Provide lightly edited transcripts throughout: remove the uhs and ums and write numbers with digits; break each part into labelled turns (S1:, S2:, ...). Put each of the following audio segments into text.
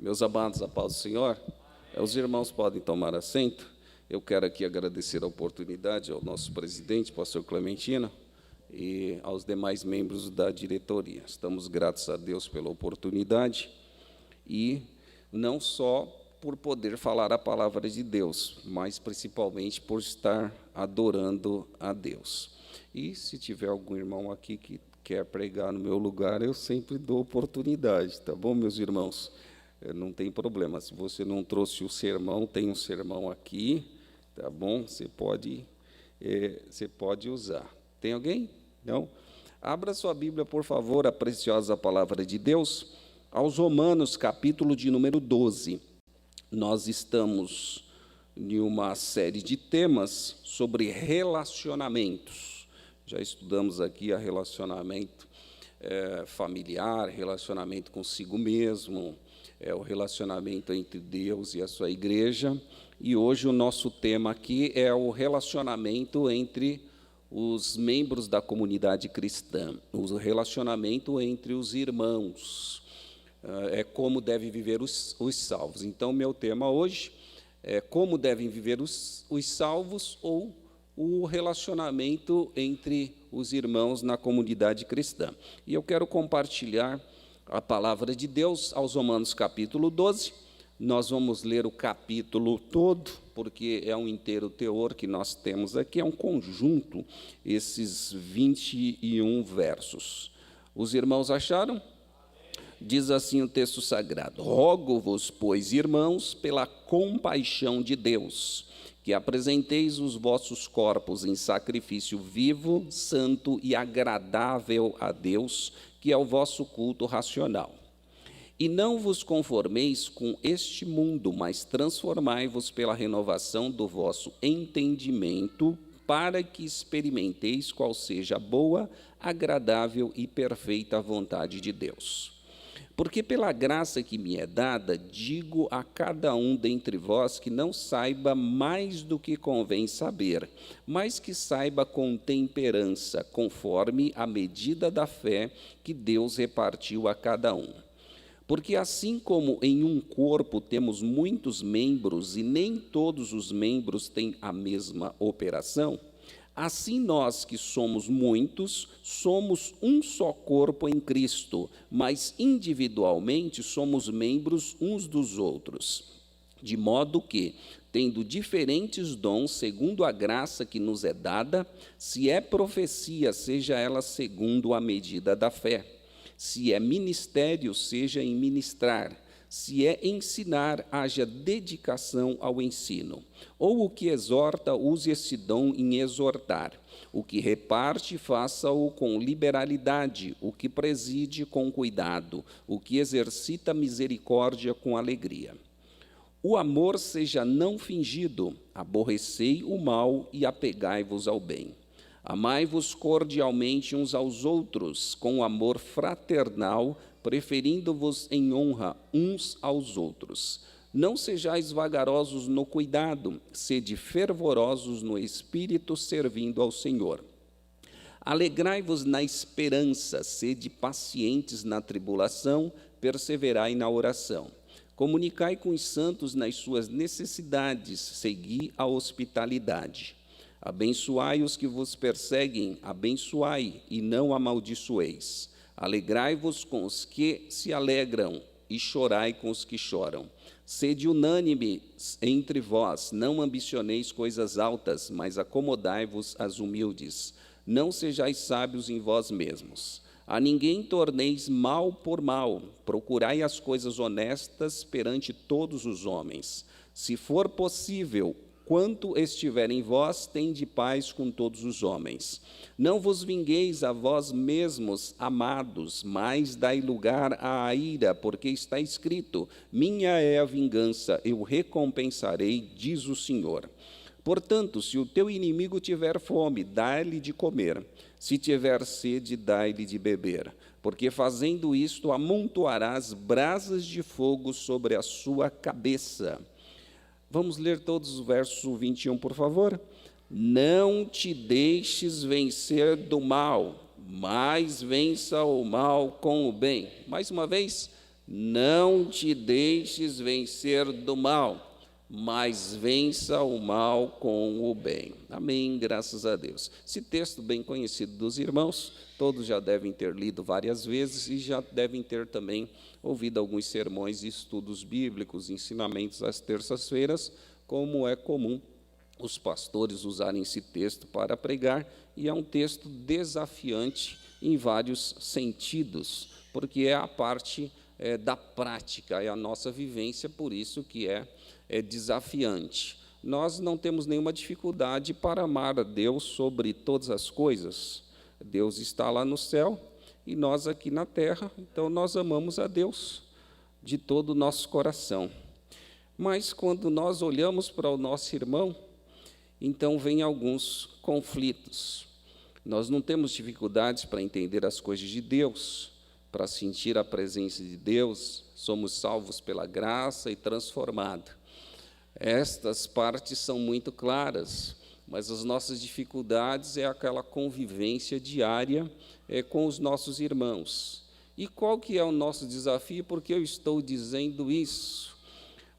S1: Meus amados, a paz do Senhor, os irmãos podem tomar assento. Eu quero aqui agradecer a oportunidade ao nosso presidente, pastor Clementino, e aos demais membros da diretoria. Estamos gratos a Deus pela oportunidade, e não só por poder falar a palavra de Deus, mas principalmente por estar adorando a Deus. E se tiver algum irmão aqui que quer pregar no meu lugar, eu sempre dou oportunidade, tá bom, meus irmãos? Não tem problema. Se você não trouxe o sermão, tem um sermão aqui, tá bom? Você pode usar. Tem alguém? Não? Abra sua Bíblia, por favor, a preciosa palavra de Deus, aos Romanos, capítulo de número 12. Nós estamos em uma série de temas sobre relacionamentos. Já estudamos aqui a relacionamento familiar, relacionamento consigo mesmo, o relacionamento entre Deus e a sua igreja, e hoje o nosso tema aqui é o relacionamento entre os membros da comunidade cristã, o relacionamento entre os irmãos, como devem viver os salvos. Então, meu tema hoje é como devem viver os salvos, ou o relacionamento entre os irmãos na comunidade cristã. E eu quero compartilhar a palavra de Deus aos Romanos, capítulo 12. Nós vamos ler o capítulo todo, porque é um inteiro teor que nós temos aqui, é um conjunto, esses 21 versos. Os irmãos acharam? Diz assim o texto sagrado: rogo-vos, pois, irmãos, pela compaixão de Deus, que apresenteis os vossos corpos em sacrifício vivo, santo e agradável a Deus, que é o vosso culto racional. E não vos conformeis com este mundo, mas transformai-vos pela renovação do vosso entendimento, para que experimenteis qual seja a boa, agradável e perfeita vontade de Deus. Porque pela graça que me é dada, digo a cada um dentre vós que não saiba mais do que convém saber, mas que saiba com temperança, conforme a medida da fé que Deus repartiu a cada um. Porque assim como em um corpo temos muitos membros e nem todos os membros têm a mesma operação, assim nós que somos muitos, somos um só corpo em Cristo, mas individualmente somos membros uns dos outros. De modo que, tendo diferentes dons segundo a graça que nos é dada, se é profecia, seja ela segundo a medida da fé. Se é ministério, seja em ministrar. Se é ensinar, haja dedicação ao ensino. Ou o que exorta, use esse dom em exortar. O que reparte, faça-o com liberalidade. O que preside, com cuidado. O que exercita misericórdia, com alegria. O amor seja não fingido. Aborrecei o mal e apegai-vos ao bem. Amai-vos cordialmente uns aos outros, com amor fraternal, preferindo-vos em honra uns aos outros. Não sejais vagarosos no cuidado, sede fervorosos no espírito, servindo ao Senhor. Alegrai-vos na esperança, sede pacientes na tribulação, perseverai na oração. Comunicai com os santos nas suas necessidades, segui a hospitalidade. Abençoai os que vos perseguem, abençoai e não amaldiçoeis. Alegrai-vos com os que se alegram e chorai com os que choram. Sede unânimes entre vós, não ambicioneis coisas altas, mas acomodai-vos às humildes. Não sejais sábios em vós mesmos. A ninguém torneis mal por mal, procurai as coisas honestas perante todos os homens. Se for possível, quanto estiver em vós, tende paz com todos os homens. Não vos vingueis a vós mesmos, amados, mas dai lugar à ira, porque está escrito: minha é a vingança, eu recompensarei, diz o Senhor. Portanto, se o teu inimigo tiver fome, dá-lhe de comer. Se tiver sede, dai-lhe de beber. Porque fazendo isto, amontoarás brasas de fogo sobre a sua cabeça. Vamos ler todos os versos 21, por favor? Não te deixes vencer do mal, mas vença o mal com o bem. Mais uma vez, não te deixes vencer do mal, mas vença o mal com o bem. Amém, graças a Deus. Esse texto bem conhecido dos irmãos, todos já devem ter lido várias vezes e já devem ter também ouvido alguns sermões e estudos bíblicos, ensinamentos às terças-feiras, como é comum os pastores usarem esse texto para pregar, e é um texto desafiante em vários sentidos, porque é a parte da prática, é a nossa vivência, por isso que é desafiante. Nós não temos nenhuma dificuldade para amar a Deus sobre todas as coisas. Deus está lá no céu e nós aqui na terra, então nós amamos a Deus de todo o nosso coração. Mas quando nós olhamos para o nosso irmão, então vem alguns conflitos. Nós não temos dificuldades para entender as coisas de Deus, para sentir a presença de Deus, somos salvos pela graça e transformados. Estas partes são muito claras, mas as nossas dificuldades é aquela convivência diária com os nossos irmãos. E qual que é o nosso desafio? Por que eu estou dizendo isso?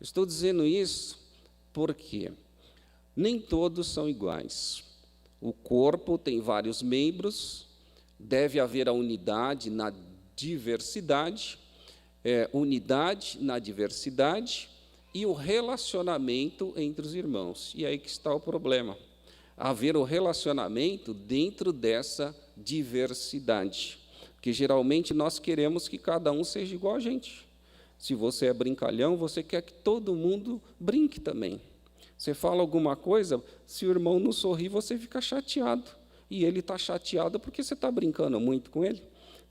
S1: Estou dizendo isso porque nem todos são iguais. O corpo tem vários membros, deve haver a unidade na diversidade, unidade na diversidade e o relacionamento entre os irmãos. E aí que está o problema. Haver o relacionamento dentro dessa diversidade. Porque geralmente nós queremos que cada um seja igual a gente. Se você é brincalhão, você quer que todo mundo brinque também. Você fala alguma coisa, se o irmão não sorrir, você fica chateado. E ele está chateado porque você está brincando muito com ele.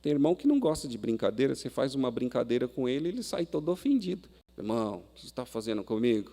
S1: Tem irmão que não gosta de brincadeira, você faz uma brincadeira com ele, ele sai todo ofendido. Irmão, o que você está fazendo comigo?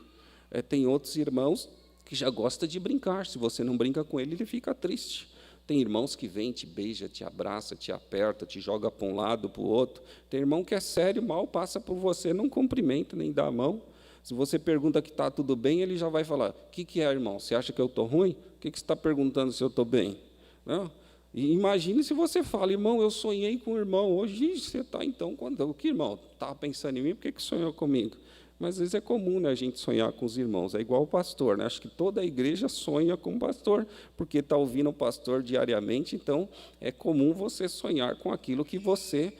S1: Tem outros irmãos que já gostam de brincar. Se você não brinca com ele, ele fica triste. Tem irmãos que vêm, te beija, te abraça, te aperta, te joga para um lado, para o outro. Tem irmão que é sério, mal passa por você, não cumprimenta, nem dá a mão. Se você pergunta que está tudo bem, ele já vai falar, o que é, irmão? Você acha que eu estou ruim? O que você está perguntando se eu estou bem? Não? E imagine se você fala, irmão, eu sonhei com o irmão hoje. E você está, então, o que, irmão? Estava pensando em mim, por que sonhou comigo? Mas, às vezes, é comum, né, a gente sonhar com os irmãos. É igual o pastor, né? Acho que toda a igreja sonha com o pastor, porque está ouvindo o pastor diariamente, então, é comum você sonhar com aquilo que você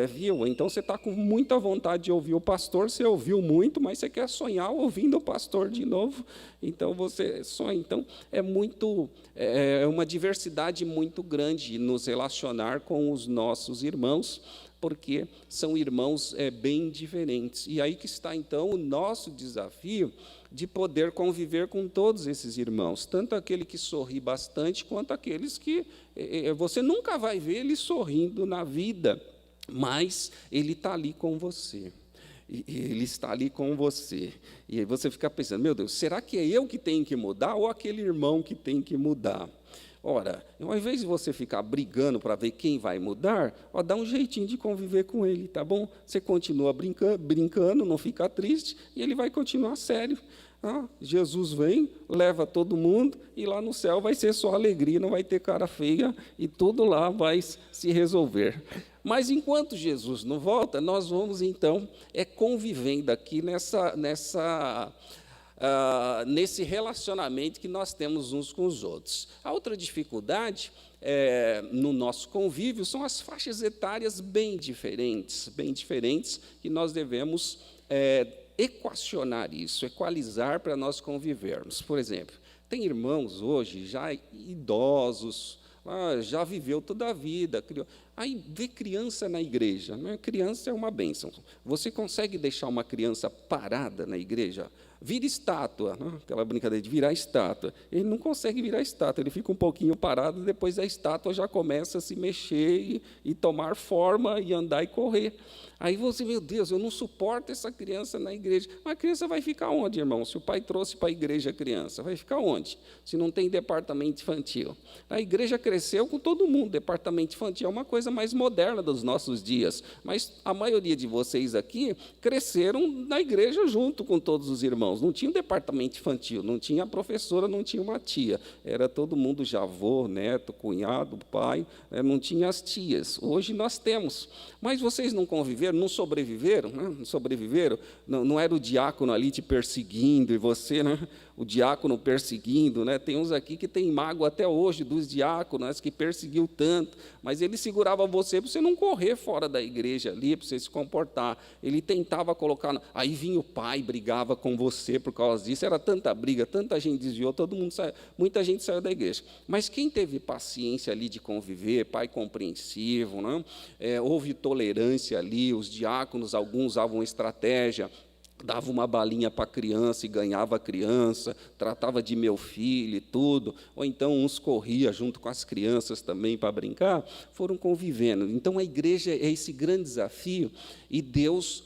S1: viu. Então, você está com muita vontade de ouvir o pastor, você ouviu muito, mas você quer sonhar ouvindo o pastor de novo, então você sonha. Então, é uma diversidade muito grande nos relacionar com os nossos irmãos, porque são irmãos bem diferentes. E aí que está, então, o nosso desafio de poder conviver com todos esses irmãos, tanto aquele que sorri bastante, quanto aqueles que você nunca vai ver ele sorrindo na vida, mas ele está ali com você. Ele está ali com você. E aí você fica pensando, meu Deus, será que é eu que tenho que mudar ou aquele irmão que tem que mudar? Ora, ao invés de você ficar brigando para ver quem vai mudar, dá um jeitinho de conviver com ele, tá bom? Você continua brincando, não fica triste, e ele vai continuar sério. Jesus vem, leva todo mundo, e lá no céu vai ser só alegria, não vai ter cara feia, e tudo lá vai se resolver. Mas, enquanto Jesus não volta, nós vamos, então, convivendo aqui nesse relacionamento que nós temos uns com os outros. A outra dificuldade no nosso convívio são as faixas etárias bem diferentes, que nós devemos equacionar isso, equalizar para nós convivermos. Por exemplo, tem irmãos hoje já idosos, já viveu toda a vida, aí vê criança na igreja, né? Criança é uma bênção. Você consegue deixar uma criança parada na igreja? Vira estátua, né? Aquela brincadeira de virar estátua. Ele não consegue virar estátua, ele fica um pouquinho parado, depois a estátua já começa a se mexer e tomar forma e andar e correr. Aí você, meu Deus, eu não suporto essa criança na igreja. Mas a criança vai ficar onde, irmão? Se o pai trouxe para a igreja a criança, vai ficar onde? Se não tem departamento infantil. A igreja cresceu com todo mundo, departamento infantil é uma coisa coisa mais moderna dos nossos dias, mas a maioria de vocês aqui cresceram na igreja junto com todos os irmãos. Não tinha um departamento infantil, não tinha a professora, não tinha uma tia. Era todo mundo já avô, neto, cunhado, pai, não tinha as tias. Hoje nós temos. Mas vocês não conviveram, não sobreviveram? Né? Não sobreviveram? Não era o diácono ali te perseguindo e você, né? O diácono perseguindo, né? Tem uns aqui que tem mágoa até hoje dos diáconos, que perseguiu tanto, mas ele segurava você para você não correr fora da igreja ali, para você se comportar. Ele tentava colocar, aí vinha o pai, brigava com você por causa disso, era tanta briga, tanta gente desviou, todo mundo saiu, muita gente saiu da igreja. Mas quem teve paciência ali de conviver, pai compreensivo, né? Houve tolerância ali, os diáconos, alguns usavam estratégia, dava uma balinha para a criança e ganhava a criança, tratava de meu filho e tudo, ou então uns corriam junto com as crianças também para brincar, foram convivendo. Então, a igreja é esse grande desafio, e Deus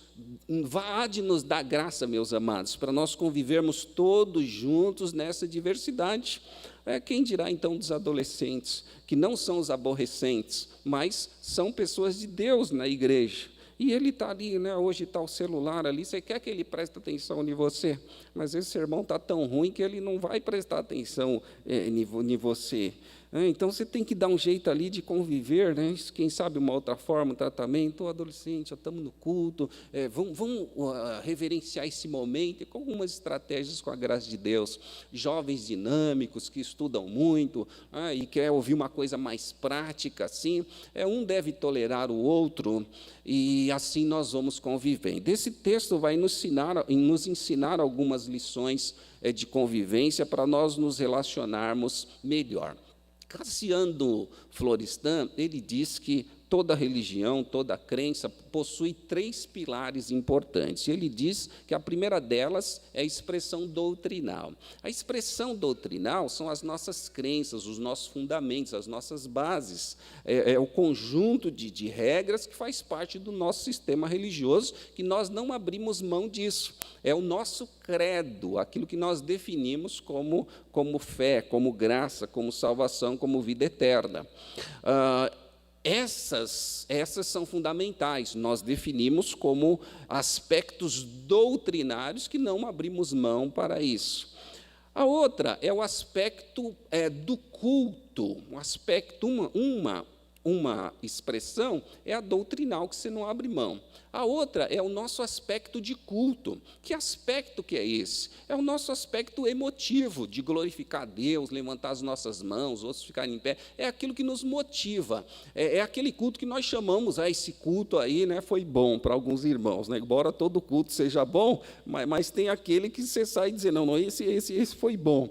S1: há de nos dar graça, meus amados, para nós convivermos todos juntos nessa diversidade. Quem dirá, então, dos adolescentes, que não são os aborrecentes, mas são pessoas de Deus na igreja. E ele está ali, né? Hoje está o celular ali, você quer que ele preste atenção em você, mas esse sermão está tão ruim que ele não vai prestar atenção em você. Então, você tem que dar um jeito ali de conviver, né? Quem sabe uma outra forma, um tratamento. Adolescente, já estamos no culto, vamos reverenciar esse momento, com algumas estratégias com a graça de Deus. Jovens dinâmicos, que estudam muito, e quer ouvir uma coisa mais prática, assim, um deve tolerar o outro, e assim nós vamos convivendo. Esse texto vai nos ensinar algumas lições de convivência para nós nos relacionarmos melhor. Cassiano Florestan, ele diz que toda religião, toda crença possui 3 pilares importantes. Ele diz que a primeira delas é a expressão doutrinal. A expressão doutrinal são as nossas crenças, os nossos fundamentos, as nossas bases. É o conjunto de regras que faz parte do nosso sistema religioso, que nós não abrimos mão disso. É o nosso credo, aquilo que nós definimos como fé, como graça, como salvação, como vida eterna. Essas são fundamentais, nós definimos como aspectos doutrinários que não abrimos mão para isso. A outra é o aspecto do culto, um aspecto, uma expressão é a doutrinal, que você não abre mão. A outra é o nosso aspecto de culto. Que aspecto que é esse? É o nosso aspecto emotivo, de glorificar a Deus, levantar as nossas mãos, outros ficarem em pé. É aquilo que nos motiva. É aquele culto que nós chamamos, esse culto aí, né, foi bom para alguns irmãos, né? Embora todo culto seja bom, mas tem aquele que você sai dizendo, não, esse foi bom.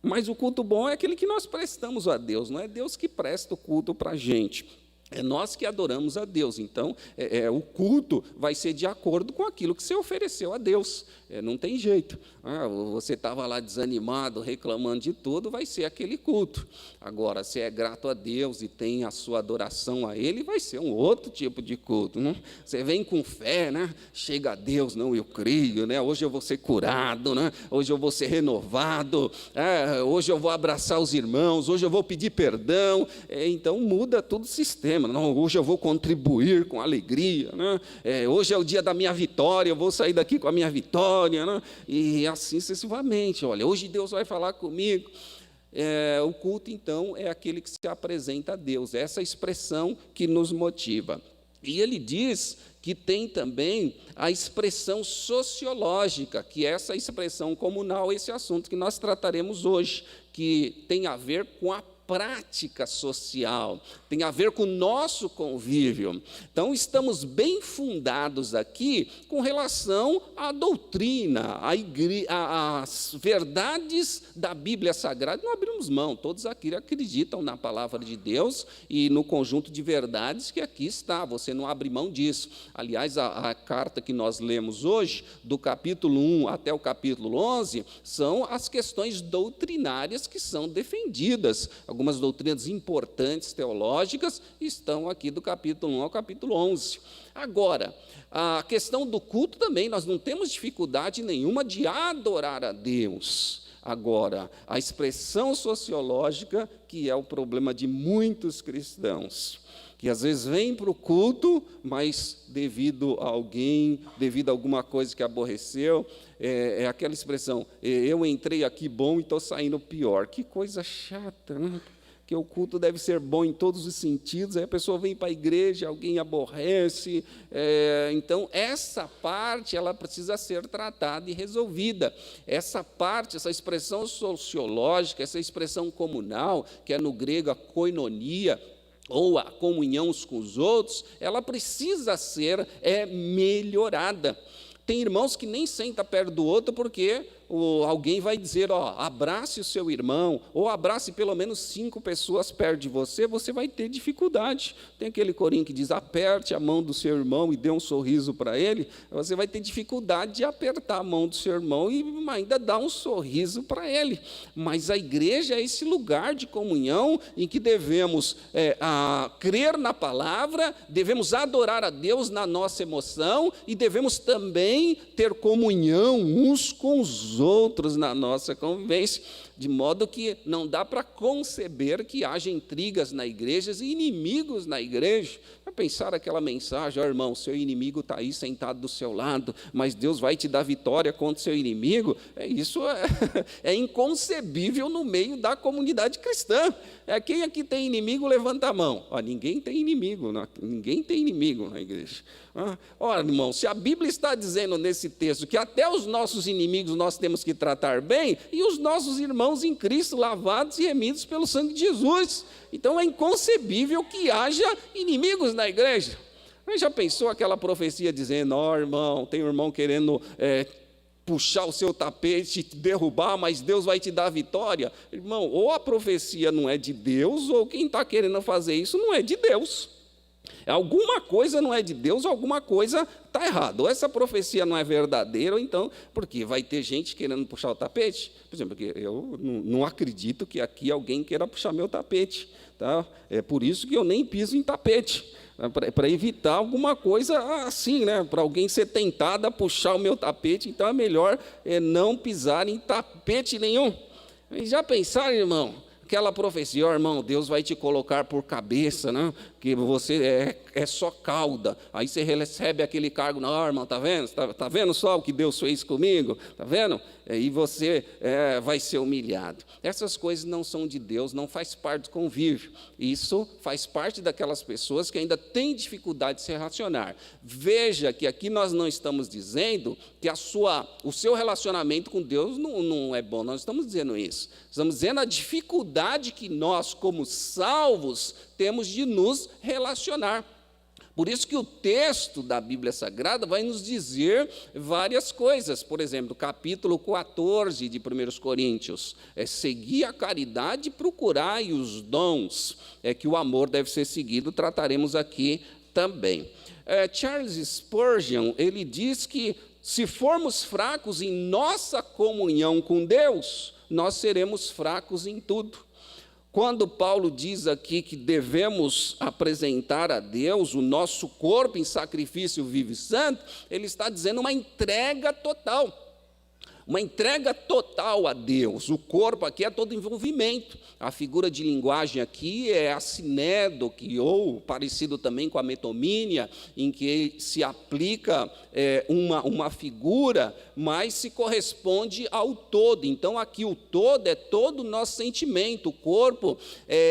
S1: Mas o culto bom é aquele que nós prestamos a Deus, não é Deus que presta o culto para a gente. É nós que adoramos a Deus. Então, o culto vai ser de acordo com aquilo que você ofereceu a Deus. Não tem jeito. Você estava lá desanimado, reclamando de tudo, vai ser aquele culto. Agora, se é grato a Deus e tem a sua adoração a Ele, vai ser um outro tipo de culto. Né? Você vem com fé, né? Chega a Deus, não, eu creio, né? Hoje eu vou ser curado, né? Hoje eu vou ser renovado, hoje eu vou abraçar os irmãos, hoje eu vou pedir perdão. Então, muda todo o sistema. Não, hoje eu vou contribuir com alegria, né? Hoje é o dia da minha vitória, eu vou sair daqui com a minha vitória, né? E assim sucessivamente. Olha, hoje Deus vai falar comigo. O culto, então, é aquele que se apresenta a Deus, essa expressão que nos motiva. E ele diz que tem também a expressão sociológica, que é essa expressão comunal, esse assunto que nós trataremos hoje, que tem a ver com a prática social, tem a ver com o nosso convívio. Então, estamos bem fundados aqui com relação à doutrina, às verdades da Bíblia Sagrada. Não abrimos mão, todos aqui acreditam na palavra de Deus e no conjunto de verdades que aqui está, você não abre mão disso. Aliás, a carta que nós lemos hoje, do capítulo 1 até o capítulo 11, são as questões doutrinárias que são defendidas. Algumas doutrinas importantes teológicas estão aqui do capítulo 1 ao capítulo 11. Agora, a questão do culto também, nós não temos dificuldade nenhuma de adorar a Deus. Agora, a expressão sociológica, que é o problema de muitos cristãos. que às vezes vem para o culto, mas devido a alguém, devido a alguma coisa que aborreceu, é aquela expressão, eu entrei aqui bom e estou saindo pior. Que coisa chata, né? Que o culto deve ser bom em todos os sentidos, aí a pessoa vem para a igreja, alguém aborrece, então essa parte ela precisa ser tratada e resolvida. Essa parte, essa expressão sociológica, essa expressão comunal, que é no grego a koinonia, ou a comunhão uns com os outros, ela precisa ser melhorada. Tem irmãos que nem sentam perto do outro porque alguém vai dizer, abrace o seu irmão, ou abrace pelo menos 5 pessoas perto de você, você vai ter dificuldade. Tem aquele corinho que diz, aperte a mão do seu irmão e dê um sorriso para ele, você vai ter dificuldade de apertar a mão do seu irmão e ainda dar um sorriso para ele. Mas a igreja é esse lugar de comunhão em que devemos crer na palavra, devemos adorar a Deus na nossa emoção e devemos também ter comunhão uns com os outros na nossa convivência, de modo que não dá para conceber que haja intrigas na igreja e inimigos na igreja. Vai pensar aquela mensagem, irmão, seu inimigo está aí sentado do seu lado, mas Deus vai te dar vitória contra o seu inimigo. Isso é inconcebível no meio da comunidade cristã. Quem aqui tem inimigo, levanta a mão. Ninguém tem inimigo, ninguém tem inimigo na igreja. Ora, irmão, se a Bíblia está dizendo nesse texto que até os nossos inimigos nós temos que tratar bem, e os nossos irmãos em Cristo lavados e remidos pelo sangue de Jesus, então é inconcebível que haja inimigos na igreja. Já pensou aquela profecia dizendo, irmão, tem um irmão querendo puxar o seu tapete, te derrubar, mas Deus vai te dar a vitória? Irmão, ou a profecia não é de Deus, ou quem está querendo fazer isso não é de Deus. Alguma coisa não é de Deus, alguma coisa está errada. Ou essa profecia não é verdadeira, ou então, porque vai ter gente querendo puxar o tapete. Por exemplo, porque eu não acredito que aqui alguém queira puxar meu tapete. Tá? É por isso que eu nem piso em tapete, para evitar alguma coisa assim, né? Para alguém ser tentado a puxar o meu tapete, então é melhor não pisar em tapete nenhum. E já pensaram, irmão? Aquela profecia, irmão, Deus vai te colocar por cabeça, né? Que você é só cauda. Aí você recebe aquele cargo, não, irmão, está vendo? Tá vendo só o que Deus fez comigo? Está vendo? E você vai ser humilhado. Essas coisas não são de Deus, não faz parte do convívio. Isso faz parte daquelas pessoas que ainda têm dificuldade de se relacionar. Veja que aqui nós não estamos dizendo que o seu relacionamento com Deus não é bom. Nós estamos dizendo isso. Estamos dizendo a dificuldade que nós, como salvos, temos de nos relacionar. Por isso que o texto da Bíblia Sagrada vai nos dizer várias coisas. Por exemplo, capítulo 14 de 1 Coríntios, seguir a caridade e procurai os dons, que o amor deve ser seguido, trataremos aqui também. Charles Spurgeon, ele diz que se formos fracos em nossa comunhão com Deus, nós seremos fracos em tudo. Quando Paulo diz aqui que devemos apresentar a Deus o nosso corpo em sacrifício vivo e santo, ele está dizendo uma entrega total. Uma entrega total a Deus. O corpo aqui é todo envolvimento. A figura de linguagem aqui é a sinédoque, ou parecido também com a metomínia, em que se aplica uma figura, mas se corresponde ao todo. Então, aqui o todo é todo o nosso sentimento, o corpo,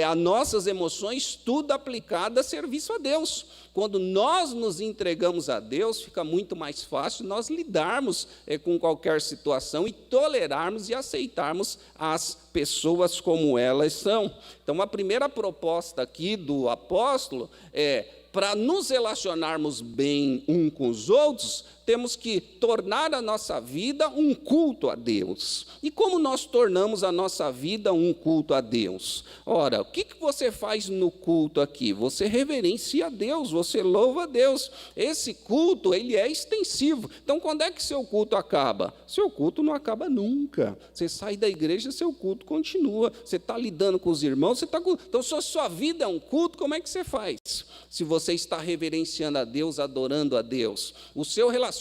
S1: as nossas emoções, tudo aplicado a serviço a Deus. Quando nós nos entregamos a Deus, fica muito mais fácil nós lidarmos com qualquer situação e tolerarmos e aceitarmos as pessoas como elas são. Então, a primeira proposta aqui do apóstolo para nos relacionarmos bem uns com os outros, temos que tornar a nossa vida um culto a Deus. E como nós tornamos a nossa vida um culto a Deus? Ora, o que você faz no culto aqui? Você reverencia a Deus, você louva a Deus. Esse culto, ele é extensivo. Então, quando é que seu culto acaba? Seu culto não acaba nunca. Você sai da igreja, seu culto continua. Você está lidando com os irmãos, então, se a sua vida é um culto, como é que você faz? Se você está reverenciando a Deus, adorando a Deus, o seu relacionamento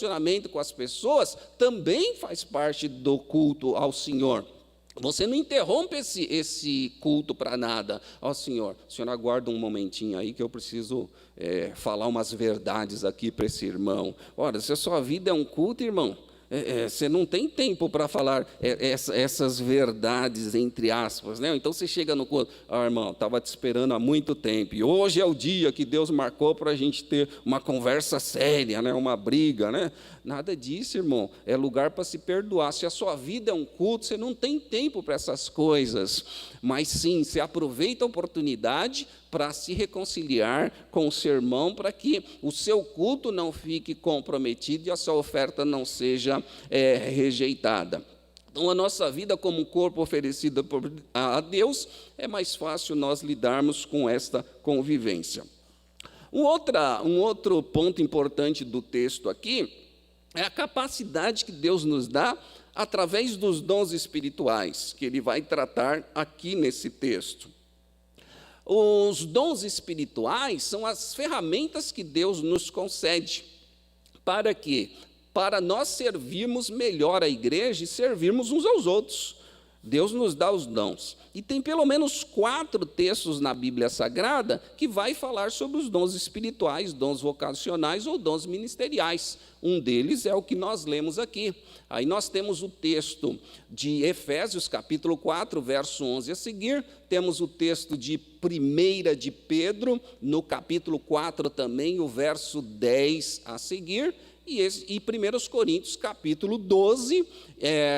S1: com as pessoas também faz parte do culto ao Senhor. Você não interrompe esse culto para nada. Ó, senhor, o senhor aguarda um momentinho aí que eu preciso falar umas verdades aqui para esse irmão. Ora, se a sua vida é um culto, irmão, você não tem tempo para falar essas verdades, entre aspas, né? Então você chega no culto, irmão, estava te esperando há muito tempo, e hoje é o dia que Deus marcou para a gente ter uma conversa séria, né? Uma briga, né? Nada disso, irmão, é lugar para se perdoar. Se a sua vida é um culto, você não tem tempo para essas coisas, mas sim, você aproveita a oportunidade para se reconciliar com o seu irmão, para que o seu culto não fique comprometido e a sua oferta não seja rejeitada. Então, a nossa vida como um corpo oferecido a Deus, é mais fácil nós lidarmos com esta convivência. Um outro ponto importante do texto aqui é a capacidade que Deus nos dá através dos dons espirituais, que ele vai tratar aqui nesse texto. Os dons espirituais são as ferramentas que Deus nos concede. Para quê? Para nós servirmos melhor a igreja e servirmos uns aos outros. Deus nos dá os dons. E tem pelo menos 4 textos na Bíblia Sagrada que vai falar sobre os dons espirituais, dons vocacionais ou dons ministeriais. Um deles é o que nós lemos aqui. Aí nós temos o texto de Efésios, capítulo 4, verso 11 a seguir. Temos o texto de 1 de Pedro, no capítulo 4 também, o verso 10 a seguir. E 1 Coríntios, capítulo 12,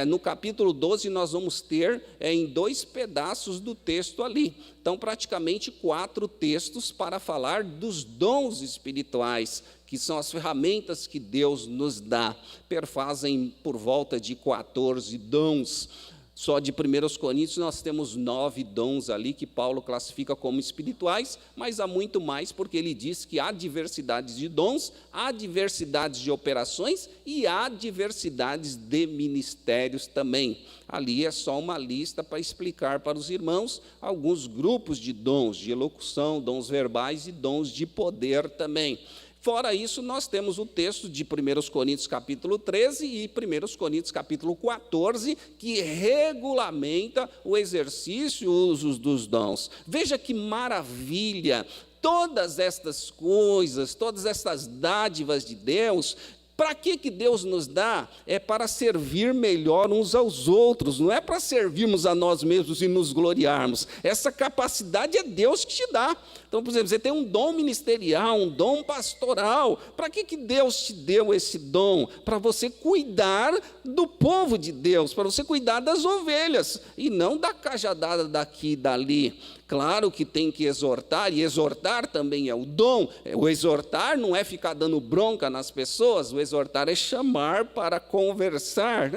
S1: no capítulo 12 nós vamos ter em 2 pedaços do texto ali. Então, praticamente 4 textos para falar dos dons espirituais, que são as ferramentas que Deus nos dá. Perfazem por volta de 14 dons. Só de 1 Coríntios nós temos 9 dons ali que Paulo classifica como espirituais, mas há muito mais, porque ele diz que há diversidades de dons, há diversidades de operações e há diversidades de ministérios também. Ali é só uma lista para explicar para os irmãos alguns grupos de dons, de elocução, dons verbais e dons de poder também. Fora isso, nós temos o texto de 1 Coríntios capítulo 13 e 1 Coríntios capítulo 14, que regulamenta o exercício e o uso dos dons. Veja que maravilha! Todas estas coisas, todas estas dádivas de Deus, para que Deus nos dá? É para servir melhor uns aos outros, não é para servirmos a nós mesmos e nos gloriarmos. Essa capacidade é Deus que te dá. Então, por exemplo, você tem um dom ministerial, um dom pastoral. Para que Deus te deu esse dom? Para você cuidar do povo de Deus, para você cuidar das ovelhas, e não da cajadada daqui e dali. Claro que tem que exortar, e exortar também é o dom. O exortar não é ficar dando bronca nas pessoas, o exortar é chamar para conversar.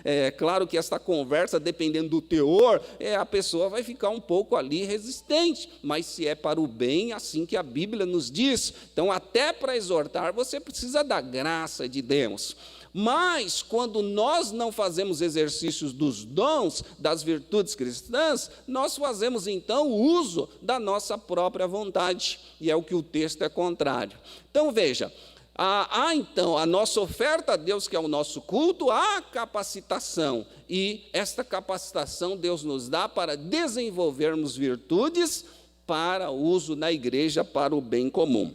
S1: É claro que essa conversa, dependendo do teor, a pessoa vai ficar um pouco ali resistente, mas se é para o bem, assim que a Bíblia nos diz. Então, até para exortar, você precisa da graça de Deus. Mas, quando nós não fazemos exercícios dos dons, das virtudes cristãs, nós fazemos, então, o uso da nossa própria vontade, e é o que o texto é contrário. Então, veja, então, a nossa oferta a Deus, que é o nosso culto, há capacitação, e esta capacitação Deus nos dá para desenvolvermos virtudes para uso na igreja, para o bem comum.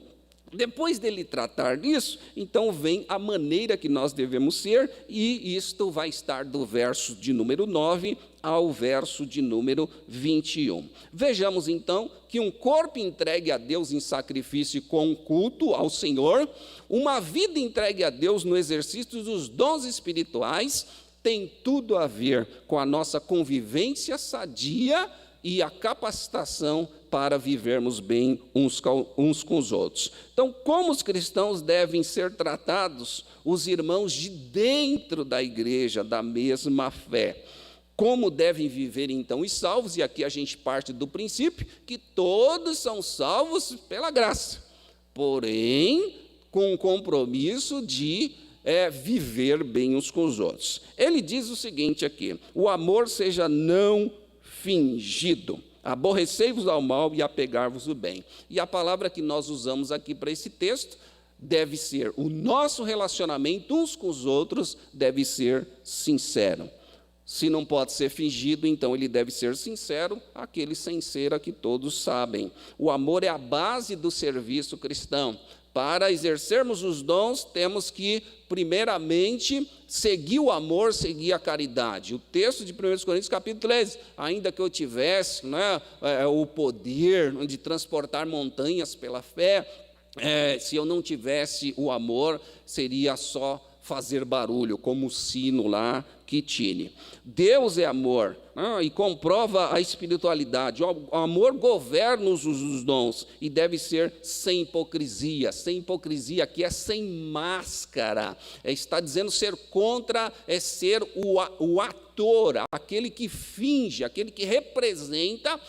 S1: Depois dele tratar disso, então vem a maneira que nós devemos ser, e isto vai estar do verso de número 9 ao verso de número 21. Vejamos então que um corpo entregue a Deus em sacrifício com culto ao Senhor, uma vida entregue a Deus no exercício dos dons espirituais, tem tudo a ver com a nossa convivência sadia e a capacitação para vivermos bem uns com os outros. Então, como os cristãos devem ser tratados, os irmãos de dentro da igreja, da mesma fé? Como devem viver, então, os salvos? E aqui a gente parte do princípio que todos são salvos pela graça, porém, com o compromisso de viver bem uns com os outros. Ele diz o seguinte aqui: o amor seja não fingido. Aborrecei-vos ao mal e apegar-vos o bem. E a palavra que nós usamos aqui para esse texto deve ser: o nosso relacionamento uns com os outros deve ser sincero. Se não pode ser fingido, então ele deve ser sincero, aquele sem cera que todos sabem. O amor é a base do serviço cristão. Para exercermos os dons, temos que, primeiramente, seguir o amor, seguir a caridade. O texto de 1 Coríntios, capítulo 13, ainda que eu tivesse o poder de transportar montanhas pela fé, se eu não tivesse o amor, seria só fazer barulho, como o sino lá que tine. Deus é amor, e comprova a espiritualidade. O amor governa os dons e deve ser sem hipocrisia. Sem hipocrisia aqui é sem máscara. Está dizendo ser contra, é ser o ator, aquele que finge, aquele que representa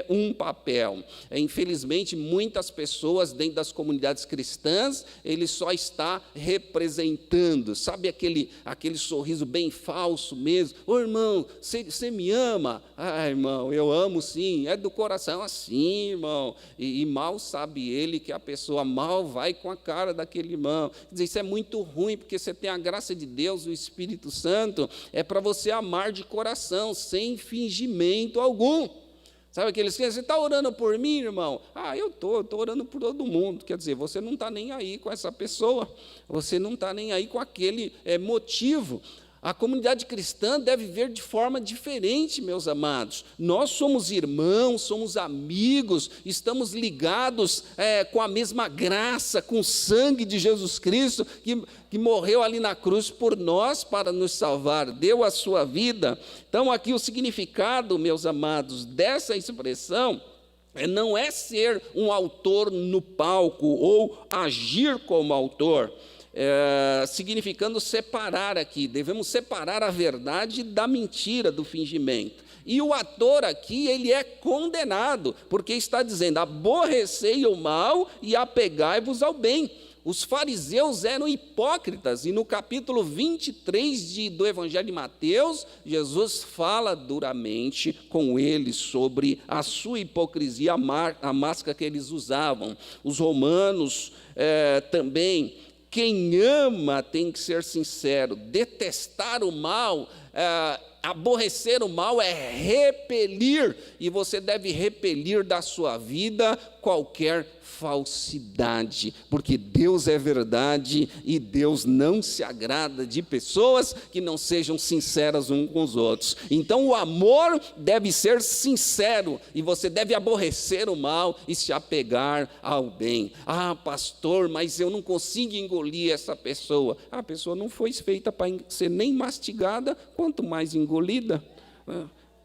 S1: um papel. Infelizmente, muitas pessoas dentro das comunidades cristãs, ele só está representando. Sabe aquele sorriso bem falso mesmo? Ô irmão, você me ama? Ah, irmão, eu amo sim, é do coração assim, irmão. E mal sabe ele que a pessoa mal vai com a cara daquele irmão. Quer dizer, isso é muito ruim, porque você tem a graça de Deus, o Espírito Santo, é para você amar de coração, sem fingimento algum. Sabe aqueles que você está orando por mim, irmão? Ah, eu estou orando por todo mundo. Quer dizer, você não está nem aí com essa pessoa, você não está nem aí com aquele motivo. A comunidade cristã deve ver de forma diferente, meus amados. Nós somos irmãos, somos amigos, estamos ligados com a mesma graça, com o sangue de Jesus Cristo, que morreu ali na cruz por nós para nos salvar, deu a sua vida. Então, aqui o significado, meus amados, dessa expressão não é ser um autor no palco ou agir como autor. Significando separar aqui, devemos separar a verdade da mentira, do fingimento. E o ator aqui, ele é condenado, porque está dizendo, aborrecei o mal e apegai-vos ao bem. Os fariseus eram hipócritas, e no capítulo 23 do Evangelho de Mateus, Jesus fala duramente com eles sobre a sua hipocrisia, a máscara que eles usavam. Os romanos também, quem ama tem que ser sincero, detestar o mal, aborrecer o mal é repelir, e você deve repelir da sua vida qualquer falsidade, porque Deus é verdade e Deus não se agrada de pessoas que não sejam sinceras uns com os outros. Então o amor deve ser sincero e você deve aborrecer o mal e se apegar ao bem. Ah, pastor, mas eu não consigo engolir essa pessoa. A pessoa não foi feita para ser nem mastigada, quanto mais engolida.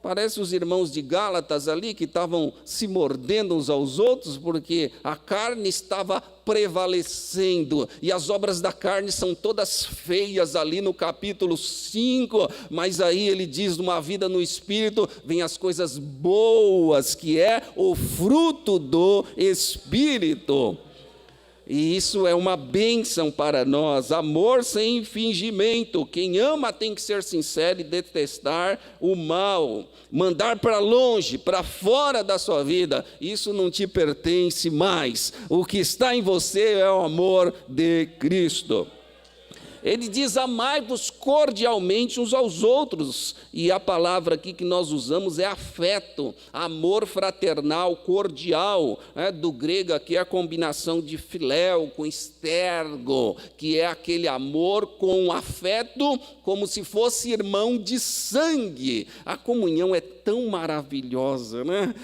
S1: Parece os irmãos de Gálatas ali que estavam se mordendo uns aos outros porque a carne estava prevalecendo, e as obras da carne são todas feias ali no capítulo 5, mas aí ele diz, numa vida no Espírito, vem as coisas boas, que é o fruto do Espírito. E isso é uma bênção para nós, amor sem fingimento. Quem ama tem que ser sincero e detestar o mal, mandar para longe, para fora da sua vida, isso não te pertence mais. O que está em você é o amor de Cristo. Ele diz, amai-vos cordialmente uns aos outros, e a palavra aqui que nós usamos é afeto, amor fraternal, cordial, do grego aqui é a combinação de filéu com estergo, que é aquele amor com afeto, como se fosse irmão de sangue. A comunhão é tão maravilhosa, né?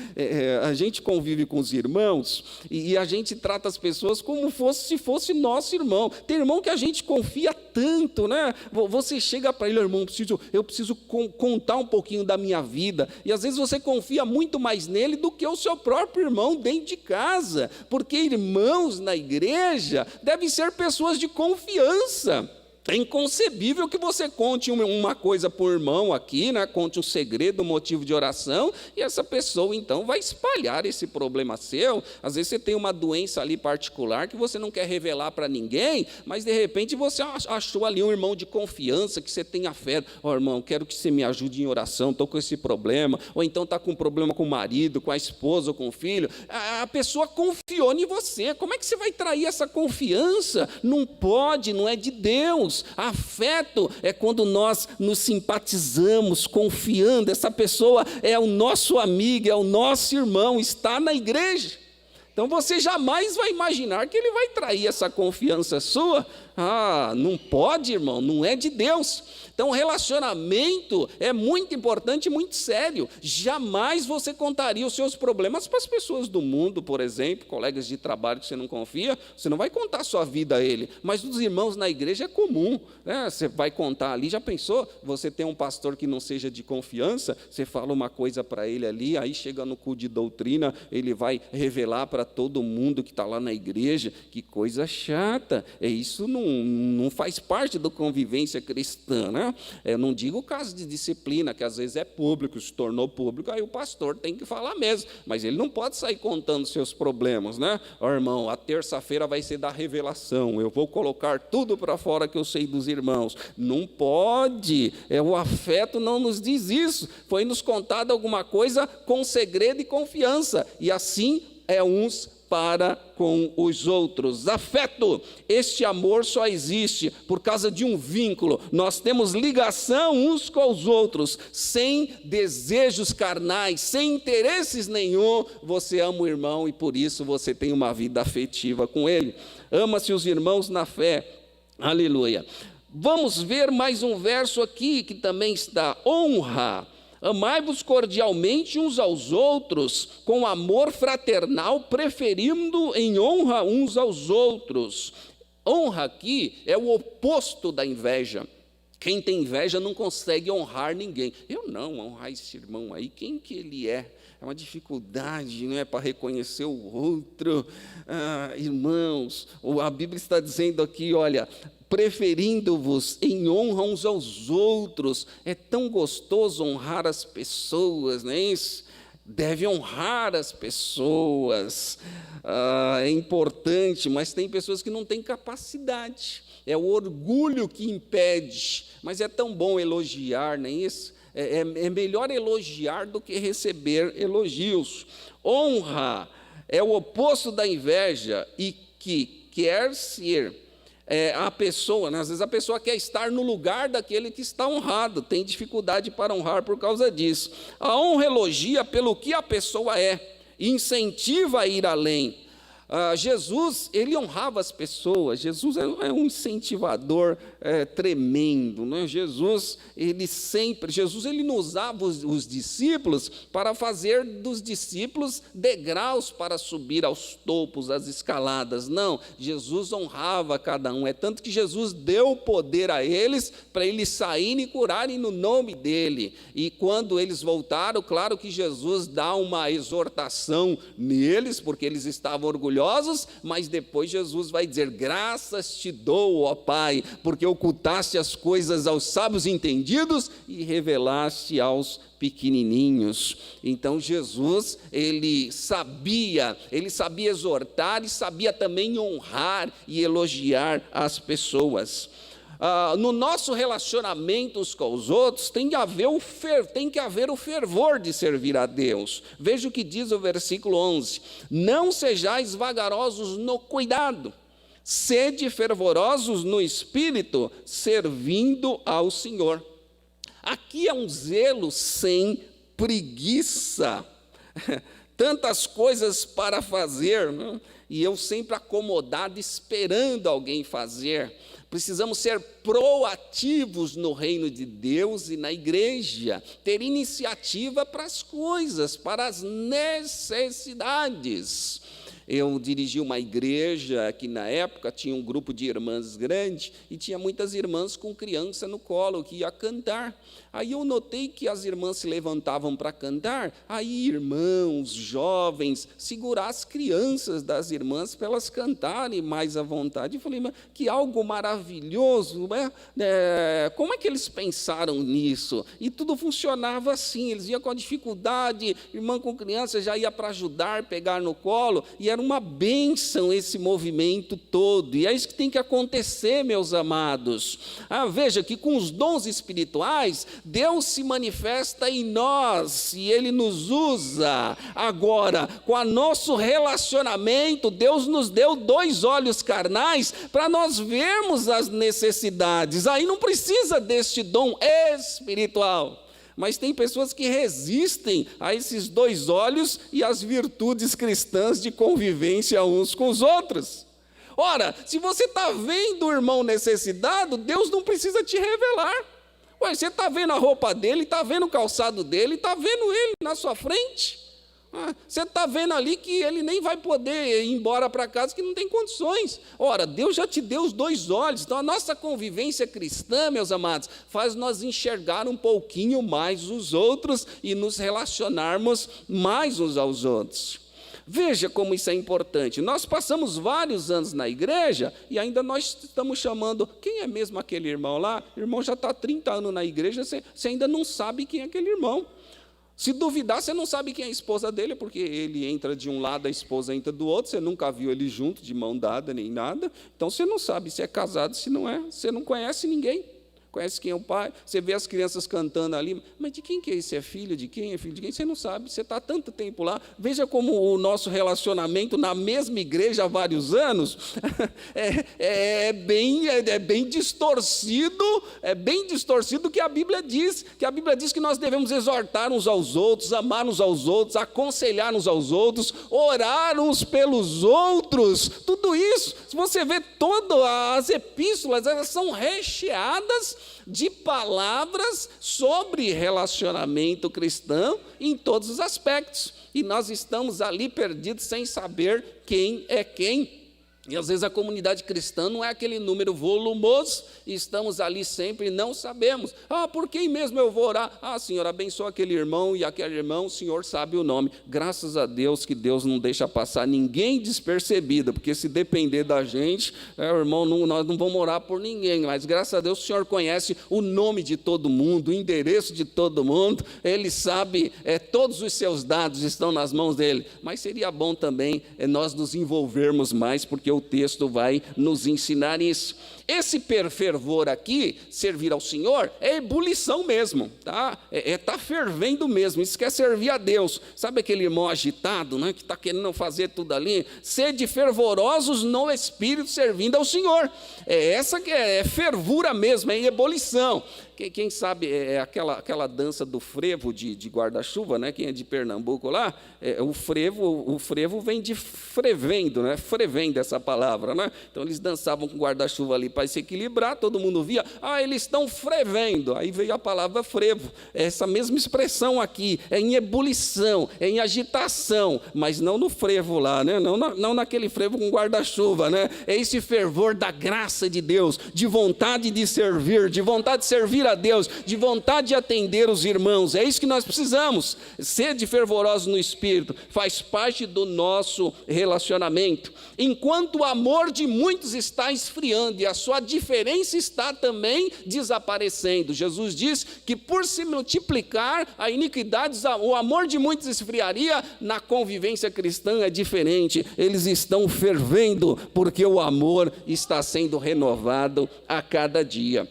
S1: A gente convive com os irmãos, e a gente trata as pessoas como se fosse nosso irmão. Tem irmão que a gente confia tanto, né? Você chega para ele, irmão, eu preciso contar um pouquinho da minha vida, e às vezes você confia muito mais nele do que o seu próprio irmão dentro de casa, porque irmãos na igreja devem ser pessoas de confiança. É inconcebível que você conte uma coisa para o irmão aqui, né? Conte um segredo, um motivo de oração, e essa pessoa então vai espalhar esse problema seu. Às vezes você tem uma doença ali particular que você não quer revelar para ninguém, mas de repente você achou ali um irmão de confiança, que você tenha fé. Ó, irmão, quero que você me ajude em oração, estou com esse problema. Ou então está com um problema com o marido, com a esposa ou com o filho. A pessoa confiou em você. Como é que você vai trair essa confiança? Não pode, não é de Deus. Deus. Afeto é quando nós nos simpatizamos, confiando, essa pessoa é o nosso amigo, é o nosso irmão, está na igreja. Então você jamais vai imaginar que ele vai trair essa confiança sua. Não pode, irmão, não é de Deus. Então, relacionamento é muito importante e muito sério. Jamais você contaria os seus problemas para as pessoas do mundo, por exemplo, colegas de trabalho que você não confia, você não vai contar a sua vida a ele. Mas dos irmãos na igreja é comum, né? Você vai contar ali, já pensou? Você tem um pastor que não seja de confiança, você fala uma coisa para ele ali, aí chega no culto de doutrina, ele vai revelar para todo mundo que está lá na igreja. Que coisa chata. Isso não faz parte da convivência cristã, né? Eu não digo o caso de disciplina, que às vezes é público, se tornou público, aí o pastor tem que falar mesmo, mas ele não pode sair contando seus problemas, né? Irmão, a terça-feira vai ser da revelação, eu vou colocar tudo para fora que eu sei dos irmãos. Não pode, o afeto não nos diz isso. Foi nos contado alguma coisa com segredo e confiança, e assim é uns para com os outros. Afeto, este amor só existe por causa de um vínculo. Nós temos ligação uns com os outros, sem desejos carnais, sem interesses nenhum. Você ama o irmão e por isso você tem uma vida afetiva com ele. Ama-se os irmãos na fé. Aleluia. Vamos ver mais um verso aqui que também está: honra. Amai-vos cordialmente uns aos outros, com amor fraternal, preferindo em honra uns aos outros. Honra aqui é o oposto da inveja. Quem tem inveja não consegue honrar ninguém. Eu não, honrar esse irmão aí, quem que ele é? É uma dificuldade, não é, para reconhecer o outro. Irmãos, a Bíblia está dizendo aqui, olha, preferindo-vos em honra uns aos outros. É tão gostoso honrar as pessoas, não é isso? Deve honrar as pessoas. É importante, mas tem pessoas que não têm capacidade. É o orgulho que impede. Mas é tão bom elogiar, não é isso? É melhor elogiar do que receber elogios. Honra é o oposto da inveja e que quer ser a pessoa, né? Às vezes a pessoa quer estar no lugar daquele que está honrado, tem dificuldade para honrar por causa disso. A honra elogia pelo que a pessoa é, incentiva a ir além. Jesus, ele honrava as pessoas. Jesus é um incentivador tremendo, não é? Jesus ele não usava os discípulos para fazer dos discípulos degraus para subir aos topos, às escaladas. Não, Jesus honrava cada um. É tanto que Jesus deu poder a eles para eles saírem e curarem no nome dele. E quando eles voltaram, claro que Jesus dá uma exortação neles, porque eles estavam orgulhosos, mas depois Jesus vai dizer: graças te dou, ó Pai, porque ocultaste as coisas aos sábios entendidos e revelaste aos pequenininhos. Então Jesus, ele sabia exortar e sabia também honrar e elogiar as pessoas. No nosso relacionamento uns com os outros, tem que haver o fervor de servir a Deus. Veja o que diz o versículo 11: não sejais vagarosos no cuidado, sede fervorosos no espírito, servindo ao Senhor. Aqui é um zelo sem preguiça, tantas coisas para fazer, né? E eu sempre acomodado, esperando alguém fazer. Precisamos ser proativos no reino de Deus e na igreja, ter iniciativa para as coisas, para as necessidades. Eu dirigi uma igreja que na época tinha um grupo de irmãs grande e tinha muitas irmãs com criança no colo que ia cantar. Aí eu notei que as irmãs se levantavam para cantar, aí irmãos, jovens, segurar as crianças das irmãs para elas cantarem mais à vontade. Eu falei, mas que algo maravilhoso, né? Como é que eles pensaram nisso? E tudo funcionava assim, eles iam com dificuldade, irmã com criança já ia para ajudar, pegar no colo, e era era uma bênção esse movimento todo, e é isso que tem que acontecer, meus amados. Veja que com os dons espirituais, Deus se manifesta em nós, e Ele nos usa. Agora, com o nosso relacionamento, Deus nos deu 2 olhos carnais, para nós vermos as necessidades. Aí não precisa deste dom espiritual. Mas tem pessoas que resistem a esses 2 olhos e às virtudes cristãs de convivência uns com os outros. Ora, se você está vendo o irmão necessitado, Deus não precisa te revelar. Você está vendo a roupa dele, está vendo o calçado dele, está vendo ele na sua frente. Você está vendo ali que ele nem vai poder ir embora para casa, que não tem condições. Ora, Deus já te deu os 2 olhos. Então, a nossa convivência cristã, meus amados, faz nós enxergar um pouquinho mais os outros e nos relacionarmos mais uns aos outros. Veja como isso é importante. Nós passamos vários anos na igreja e ainda nós estamos chamando, quem é mesmo aquele irmão lá? O irmão já está há 30 anos na igreja, você ainda não sabe quem é aquele irmão. Se duvidar, você não sabe quem é a esposa dele, porque ele entra de um lado, a esposa entra do outro, você nunca viu ele junto, de mão dada, nem nada. Então, você não sabe se é casado, se não é. Você não conhece ninguém. Conhece quem é o pai, você vê as crianças cantando ali, mas de quem que é isso? É filho de quem? É filho de quem? Você não sabe, você está há tanto tempo lá. Veja como o nosso relacionamento na mesma igreja há vários anos é bem distorcido, que a Bíblia diz, que nós devemos exortar uns aos outros, amar uns aos outros, aconselhar uns aos outros, orar uns pelos outros, tudo isso. Se você vê todas as epístolas, elas são recheadas de palavras sobre relacionamento cristão em todos os aspectos. E nós estamos ali perdidos sem saber quem é quem. E às vezes a comunidade cristã não é aquele número volumoso, e estamos ali sempre e não sabemos. Por quem mesmo eu vou orar? Senhor, abençoa aquele irmão e aquele irmão, o Senhor sabe o nome. Graças a Deus que Deus não deixa passar ninguém despercebido, porque se depender da gente, irmão, nós não vamos orar por ninguém, mas graças a Deus o Senhor conhece o nome de todo mundo, o endereço de todo mundo, Ele sabe, todos os seus dados estão nas mãos dEle. Mas seria bom também nós nos envolvermos mais, porque o texto vai nos ensinar isso. Esse fervor aqui, servir ao Senhor, é ebulição mesmo, tá? Tá fervendo mesmo, isso quer servir a Deus. Sabe aquele irmão agitado, né, que está querendo fazer tudo ali? Sede fervorosos no Espírito, servindo ao Senhor. Essa que é fervura mesmo, é ebulição. Quem sabe aquela dança do frevo de guarda-chuva, né? Quem é de Pernambuco lá, o frevo vem de frevendo, né? Frevendo essa palavra, né? Então eles dançavam com guarda-chuva ali para se equilibrar, todo mundo via, eles estão frevendo, aí veio a palavra frevo, essa mesma expressão aqui, é em ebulição, é em agitação, mas não no frevo lá, né? Não naquele frevo com guarda-chuva, né? É esse fervor da graça de Deus, de vontade de servir a Deus, de vontade de atender os irmãos. É isso que nós precisamos. Sede fervorosos no Espírito faz parte do nosso relacionamento. Enquanto o amor de muitos está esfriando e a sua diferença está também desaparecendo. Jesus diz que por se multiplicar a iniquidade, o amor de muitos esfriaria. Na convivência cristã é diferente. Eles estão fervendo porque o amor está sendo renovado a cada dia.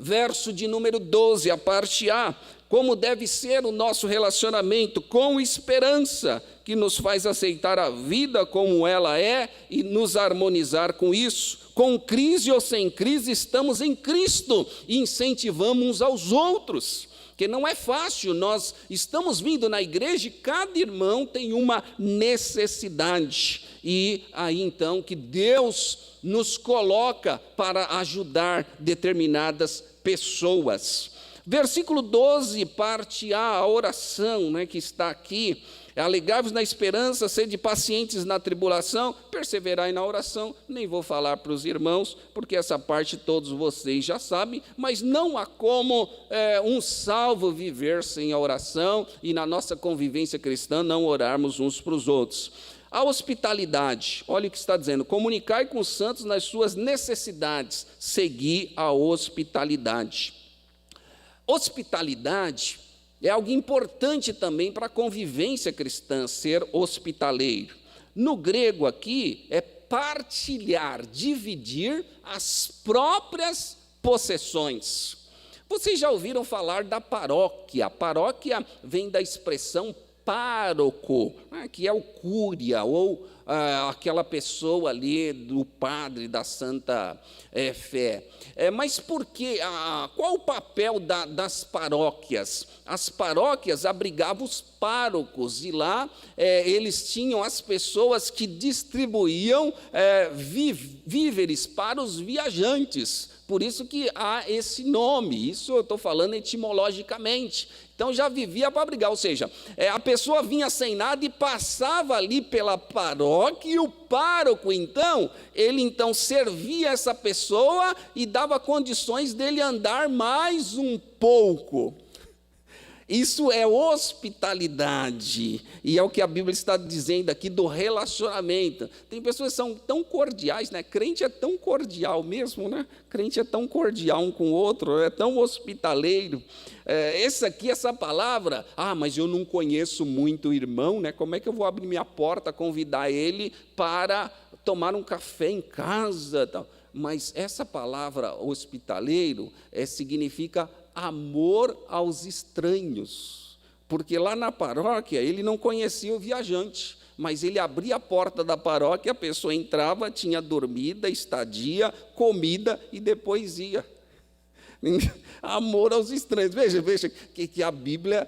S1: Verso de número 12, a parte A, como deve ser o nosso relacionamento com esperança, que nos faz aceitar a vida como ela é e nos harmonizar com isso. Com crise ou sem crise, estamos em Cristo e incentivamos uns aos outros. Porque não é fácil, nós estamos vindo na igreja e cada irmão tem uma necessidade. E aí então que Deus nos coloca para ajudar determinadas pessoas. Versículo 12, parte A, a oração, né, que está aqui. Alegai-vos na esperança, sede pacientes na tribulação, perseverai na oração. Nem vou falar para os irmãos, porque essa parte todos vocês já sabem, mas não há como um salvo viver sem a oração e na nossa convivência cristã não orarmos uns para os outros. A hospitalidade, olha o que está dizendo, comunicai com os santos nas suas necessidades, segui a hospitalidade. Hospitalidade é algo importante também para a convivência cristã, ser hospitaleiro. No grego aqui é partilhar, dividir as próprias possessões. Vocês já ouviram falar da paróquia? Paróquia vem da expressão pároco, que é o cúria, ou aquela pessoa ali do padre da Santa Fé. Mas por quê? Qual o papel das paróquias? As paróquias abrigavam os párocos, e lá eles tinham as pessoas que distribuíam víveres para os viajantes. Por isso que há esse nome, isso eu estou falando etimologicamente. Então, já vivia para abrigar, ou seja, a pessoa vinha sem nada e passava ali pela paróquia, e o pároco, então, ele então servia essa pessoa e dava condições dele andar mais um pouco. Isso é hospitalidade, e é o que a Bíblia está dizendo aqui do relacionamento. Tem pessoas que são tão cordiais, né? Crente é tão cordial mesmo, né? Crente é tão cordial um com o outro, é tão hospitaleiro. Essa palavra, mas eu não conheço muito o irmão, né? Como é que eu vou abrir minha porta, convidar ele para tomar um café em casa? Tal. Mas essa palavra hospitaleiro significa amor aos estranhos, porque lá na paróquia ele não conhecia o viajante, mas ele abria a porta da paróquia, a pessoa entrava, tinha dormida, estadia, comida e depois ia. Amor aos estranhos. Veja que a Bíblia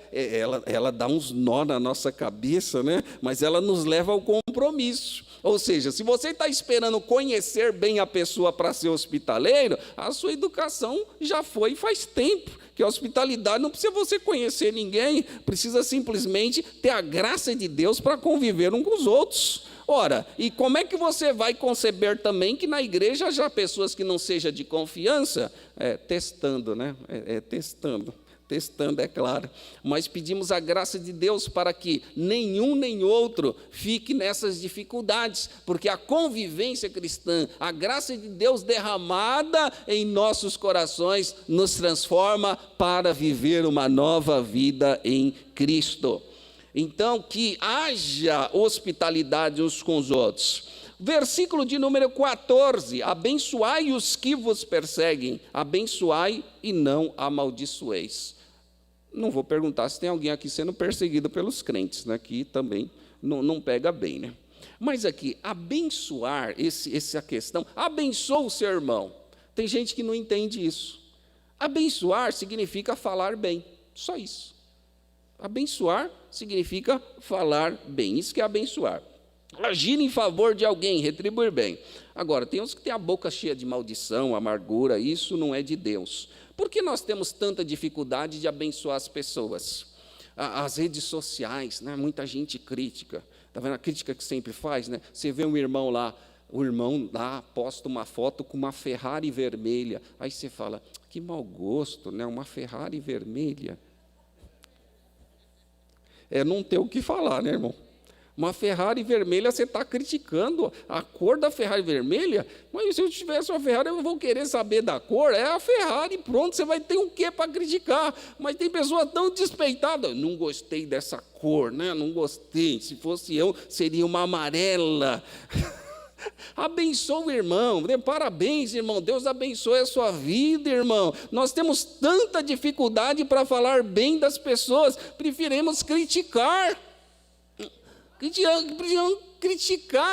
S1: ela dá uns nó na nossa cabeça, né? Mas ela nos leva ao compromisso. Ou seja, se você está esperando conhecer bem a pessoa para ser hospitaleiro, a sua educação já foi faz tempo. Que a hospitalidade não precisa você conhecer ninguém, precisa simplesmente ter a graça de Deus para conviver uns com os outros. Ora, e como é que você vai conceber também que na igreja já pessoas que não sejam de confiança? Testando, né? Testando, é claro. Mas pedimos a graça de Deus para que nenhum nem outro fique nessas dificuldades, porque a convivência cristã, a graça de Deus derramada em nossos corações, nos transforma para viver uma nova vida em Cristo. Então, que haja hospitalidade uns com os outros. Versículo de número 14, abençoai os que vos perseguem, abençoai e não amaldiçoeis. Não vou perguntar se tem alguém aqui sendo perseguido pelos crentes, né? Que também não pega bem, né? Mas aqui, abençoar, essa questão, abençoa o seu irmão. Tem gente que não entende isso. Abençoar significa falar bem, só isso. Abençoar significa falar bem, isso que é abençoar. Agir em favor de alguém, retribuir bem. Agora, tem uns que têm a boca cheia de maldição, amargura, isso não é de Deus. Por que nós temos tanta dificuldade de abençoar as pessoas? As redes sociais, né? Muita gente crítica. Está vendo a crítica que sempre faz? Né? Você vê um irmão lá, o irmão lá posta uma foto com uma Ferrari vermelha. Aí você fala, que mau gosto, né? Uma Ferrari vermelha. Não tem o que falar, né, irmão? Uma Ferrari vermelha, você está criticando a cor da Ferrari vermelha, mas se eu tivesse uma Ferrari, eu vou querer saber da cor, é a Ferrari, pronto, você vai ter um quê para criticar, mas tem pessoa tão despeitada, não gostei dessa cor, né? Não gostei, se fosse eu, seria uma amarela. Abençoa o irmão, parabéns, irmão, Deus abençoe a sua vida, irmão. Nós temos tanta dificuldade para falar bem das pessoas, preferimos criticar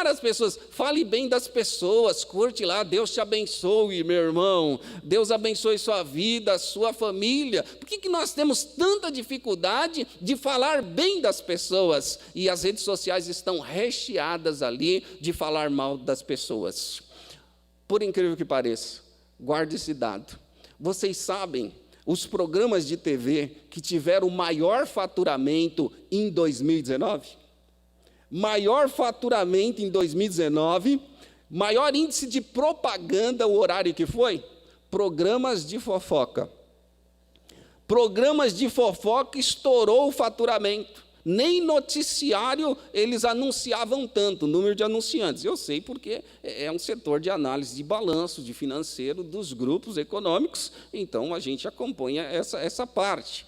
S1: as pessoas. Fale bem das pessoas, curte lá, Deus te abençoe, meu irmão, Deus abençoe sua vida, sua família. Por que nós temos tanta dificuldade de falar bem das pessoas? E as redes sociais estão recheadas ali de falar mal das pessoas. Por incrível que pareça, guarde esse dado. Vocês sabem, os programas de TV que tiveram o maior faturamento em 2019? Maior faturamento em 2019, maior índice de propaganda, o horário que foi? Programas de fofoca. Programas de fofoca estourou o faturamento. Nem noticiário eles anunciavam tanto, o número de anunciantes. Eu sei porque é um setor de análise de balanço, de financeiro dos grupos econômicos, então a gente acompanha essa parte.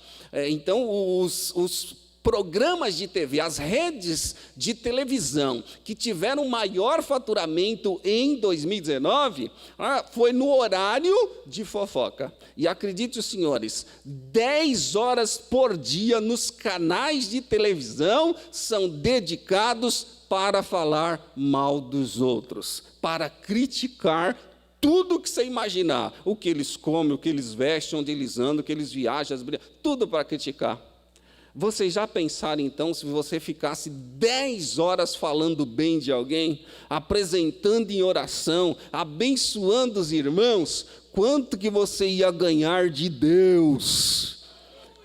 S1: Então, os programas de TV, as redes de televisão que tiveram maior faturamento em 2019, foi no horário de fofoca. E acredite, senhores, 10 horas por dia nos canais de televisão são dedicados para falar mal dos outros, para criticar tudo que você imaginar, o que eles comem, o que eles vestem, onde eles andam, o que eles viajam, tudo para criticar. Vocês já pensaram, então, se você ficasse 10 horas falando bem de alguém, apresentando em oração, abençoando os irmãos, quanto que você ia ganhar de Deus?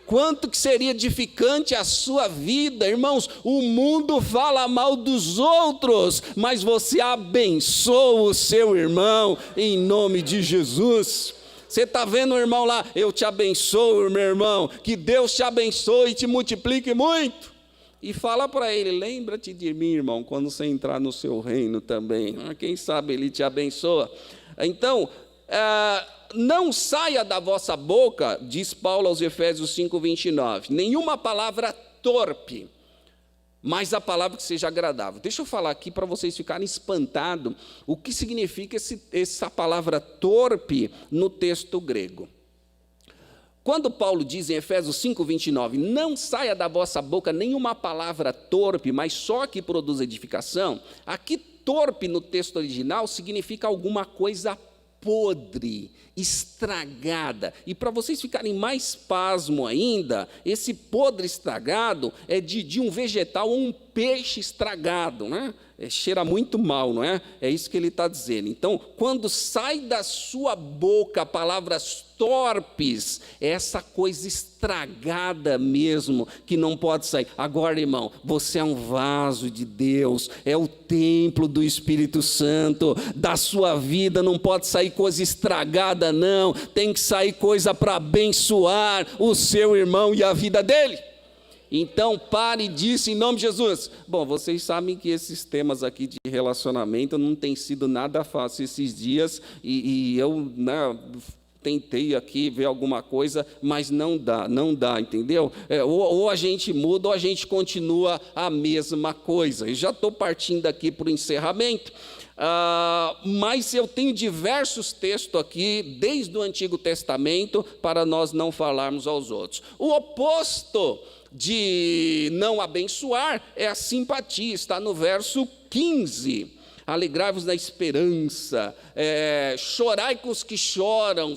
S1: Quanto que seria edificante a sua vida, irmãos? O mundo fala mal dos outros, mas você abençoa o seu irmão, em nome de Jesus. Você está vendo o irmão lá? Eu te abençoo, meu irmão, que Deus te abençoe e te multiplique muito. E fala para ele, lembra-te de mim, irmão, quando você entrar no seu reino também. Quem sabe ele te abençoa. Então, não saia da vossa boca, diz Paulo aos Efésios 5:29, nenhuma palavra torpe, mas a palavra que seja agradável. Deixa eu falar aqui para vocês ficarem espantados o que significa essa palavra torpe no texto grego. Quando Paulo diz em Efésios 5:29, não saia da vossa boca nenhuma palavra torpe, mas só que produz edificação, aqui torpe no texto original significa alguma coisa podre, estragada. E para vocês ficarem mais pasmo ainda, esse podre estragado é de um vegetal ou um peixe estragado, né? Cheira muito mal, não é? É isso que ele está dizendo. Então, quando sai da sua boca palavras torpes, é essa coisa estragada mesmo, que não pode sair. Agora, irmão, você é um vaso de Deus, é o templo do Espírito Santo, da sua vida não pode sair coisa estragada, não, tem que sair coisa para abençoar o seu irmão e a vida dele. Então, pare disso em nome de Jesus. Bom, vocês sabem que esses temas aqui de relacionamento não tem sido nada fácil esses dias, e eu tentei aqui ver alguma coisa, mas não dá, entendeu? Ou a gente muda, ou a gente continua a mesma coisa. Eu já estou partindo aqui para o encerramento. Mas eu tenho diversos textos aqui, desde o Antigo Testamento, para nós não falarmos aos outros. O oposto de não abençoar é a simpatia, está no verso 15. Alegrai-vos na esperança, chorai com os que choram,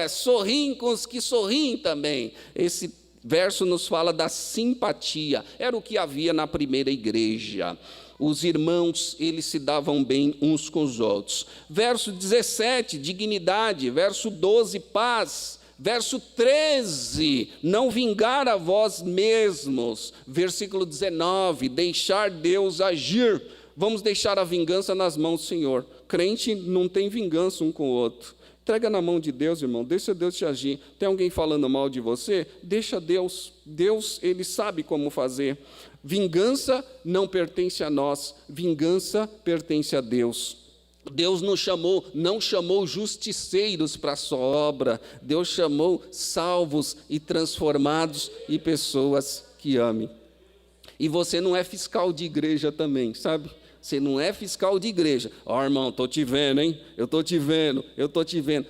S1: sorriem com os que sorriem também. Esse verso nos fala da simpatia, era o que havia na primeira igreja. Os irmãos, eles se davam bem uns com os outros. Verso 17, dignidade. Verso 12, paz. Verso 13, não vingar a vós mesmos. Versículo 19, deixar Deus agir. Vamos deixar a vingança nas mãos do Senhor. Crente não tem vingança um com o outro. Entrega na mão de Deus, irmão, deixa Deus te agir. Tem alguém falando mal de você? Deixa Deus. Deus, Ele sabe como fazer. Vingança não pertence a nós, vingança pertence a Deus. Deus não chamou justiceiros para a sua obra, Deus chamou salvos e transformados e pessoas que amem. E você não é fiscal de igreja também, sabe? Você não é fiscal de igreja. Irmão, estou te vendo, hein? Eu estou te vendo.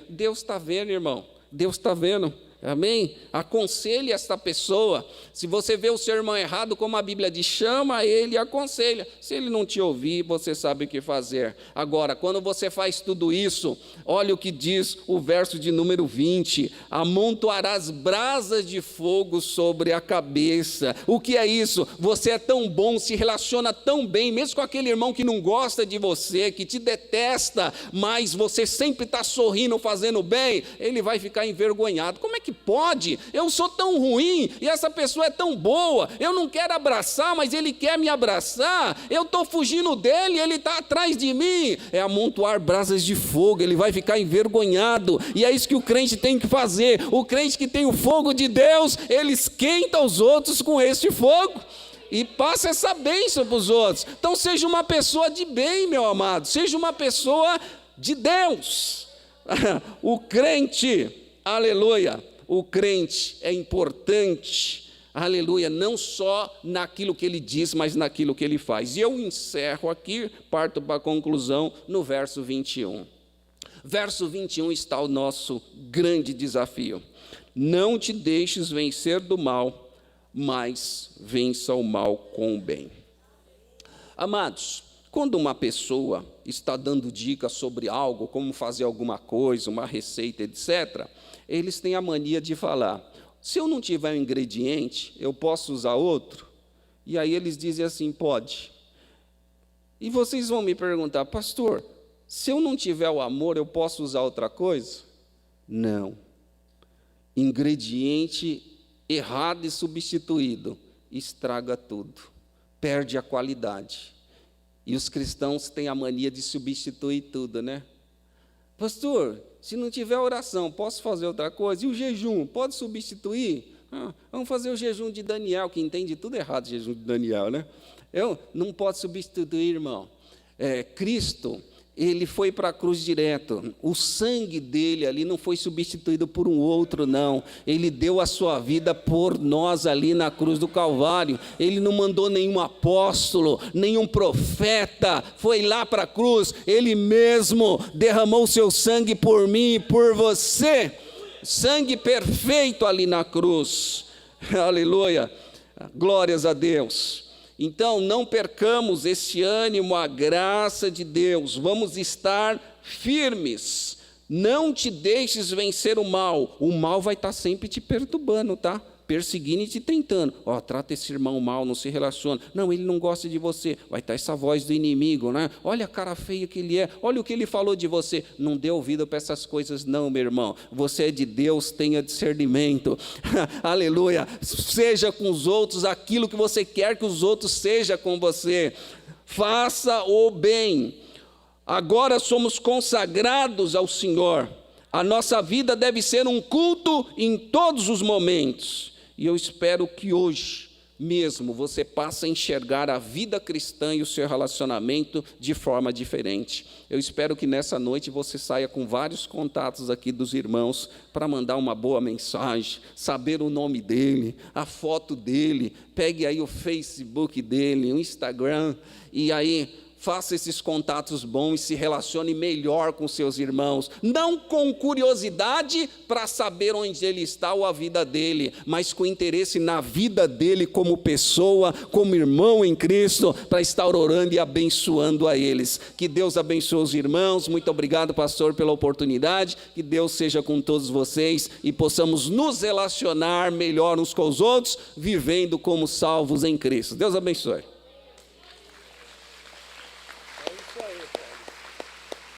S1: Deus está vendo, irmão. Deus está vendo. Amém? Aconselhe esta pessoa. Se você vê o seu irmão errado, como a Bíblia diz, chama ele e aconselha. Se ele não te ouvir, você sabe o que fazer. Agora, quando você faz tudo isso, olha o que diz o verso de número 20: amontoarás brasas de fogo sobre a cabeça. O que é isso? Você é tão bom, se relaciona tão bem, mesmo com aquele irmão que não gosta de você, que te detesta, mas você sempre está sorrindo, fazendo bem, ele vai ficar envergonhado. Como é que pode? Eu sou tão ruim e essa pessoa é tão boa, eu não quero abraçar, mas ele quer me abraçar, eu estou fugindo dele, ele está atrás de mim. É amontoar brasas de fogo, ele vai ficar envergonhado, e é isso que o crente tem que fazer. O crente que tem o fogo de Deus, ele esquenta os outros com este fogo e passa essa bênção para os outros. Então seja uma pessoa de bem, meu amado, seja uma pessoa de Deus. O crente, aleluia, o crente é importante, Aleluia, não só naquilo que ele diz, mas naquilo que ele faz. E eu encerro aqui, parto para a conclusão, no verso 21. Verso 21 está o nosso grande desafio. Não te deixes vencer do mal, mas vença o mal com o bem. Amados, quando uma pessoa está dando dicas sobre algo, como fazer alguma coisa, uma receita, etc., eles têm a mania de falar: se eu não tiver um ingrediente, eu posso usar outro? E aí eles dizem assim: pode. E vocês vão me perguntar: pastor, se eu não tiver o amor, eu posso usar outra coisa? Não. Ingrediente errado e substituído estraga tudo, perde a qualidade. E os cristãos têm a mania de substituir tudo, né? Pastor, se não tiver oração, posso fazer outra coisa? E o jejum, pode substituir? Vamos fazer o jejum de Daniel, que entende tudo errado, o jejum de Daniel, né? Não pode substituir, irmão. Cristo, ele foi para a cruz direto. O sangue dele ali não foi substituído por um outro, não. Ele deu a sua vida por nós ali na cruz do Calvário. Ele não mandou nenhum apóstolo, nenhum profeta. Foi lá para a cruz. Ele mesmo derramou o seu sangue por mim e por você. Sangue perfeito ali na cruz. Aleluia. Glórias a Deus. Então, não percamos esse ânimo, a graça de Deus. Vamos estar firmes. Não te deixes vencer o mal. O mal vai estar sempre te perturbando, tá? Perseguindo e te tentando. Trata esse irmão mal, não se relaciona. Não, ele não gosta de você. Vai estar essa voz do inimigo, né? Olha a cara feia que ele é. Olha o que ele falou de você. Não dê ouvido para essas coisas, não, meu irmão. Você é de Deus, tenha discernimento. Aleluia. Seja com os outros aquilo que você quer que os outros sejam com você. Faça o bem. Agora somos consagrados ao Senhor. A nossa vida deve ser um culto em todos os momentos. E eu espero que hoje mesmo você passe a enxergar a vida cristã e o seu relacionamento de forma diferente. Eu espero que nessa noite você saia com vários contatos aqui dos irmãos para mandar uma boa mensagem, saber o nome dele, a foto dele, pegue aí o Facebook dele, o Instagram, e aí faça esses contatos bons e se relacione melhor com seus irmãos, não com curiosidade para saber onde ele está ou a vida dele, mas com interesse na vida dele como pessoa, como irmão em Cristo, para estar orando e abençoando a eles. Que Deus abençoe os irmãos. Muito obrigado, pastor, pela oportunidade. Que Deus seja com todos vocês e possamos nos relacionar melhor uns com os outros, vivendo como salvos em Cristo. Deus abençoe.
S2: É isso aí, Paulo.